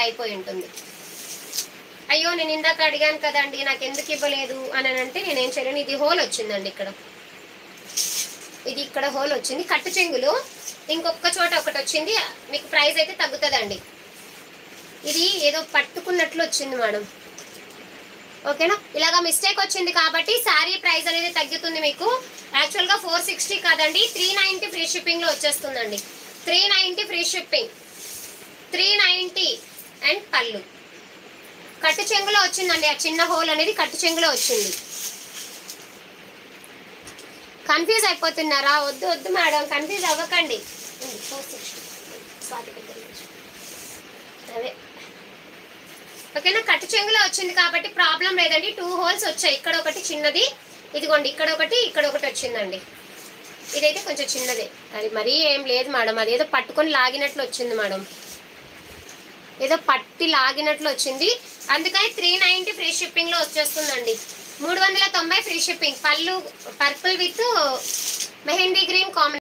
అయిపోయి ఉంటుంది. అయ్యో నేను ఇందాక అడిగాను కదండి నాకు ఎందుకు ఇవ్వలేదు అని అంటే నేనేం చేయలేను. ఇది హోల్ వచ్చిందండి ఇక్కడ, ఇది ఇక్కడ హోల్ వచ్చింది. కట్టు చెంగులు ఇంకొక చోట ఒకటి వచ్చింది, మీకు ప్రైస్ అయితే తగ్గుతుందండి. ఇది ఏదో పట్టుకున్నట్లు వచ్చింది మేడం, ఓకేనా. ఇలాగా మిస్టేక్ వచ్చింది కాబట్టి శారీ ప్రైస్ అనేది తగ్గుతుంది మీకు. యాక్చువల్గా 460 కాదండి 390 ఫ్రీ షిప్పింగ్లో వచ్చేస్తుందండి. 390 ఫ్రీ షిప్పింగ్, 390 అండ్ పళ్ళు. కట్టు చెంగులో వచ్చిందండి, ఆ చిన్న హోల్ అనేది కట్టు చెంగులో వచ్చింది. కన్ఫ్యూజ్ అయిపోతున్నారా? వద్దు వద్దు మేడం, కన్ఫ్యూజ్ అవ్వకండి. 460 అదే ఓకేనా. కట్టు చెంగులో వచ్చింది కాబట్టి ప్రాబ్లం లేదండి. 2 హోల్స్ వచ్చాయి, ఇక్కడ ఒకటి చిన్నది, ఇదిగోండి ఇక్కడ ఒకటి ఇక్కడ ఒకటి వచ్చిందండి. ఇదైతే కొంచెం చిన్నదే, అది మరీ ఏం లేదు మేడం, అది ఏదో పట్టుకొని లాగినట్లు వచ్చింది మేడం, ఏదో పట్టి లాగినట్లు వచ్చింది. అందుకని 390 ఫ్రీ షిప్పింగ్లో వచ్చేస్తుందండి. 390 ఫ్రీ షిప్పింగ్. పళ్ళు purple with mehndi green combination.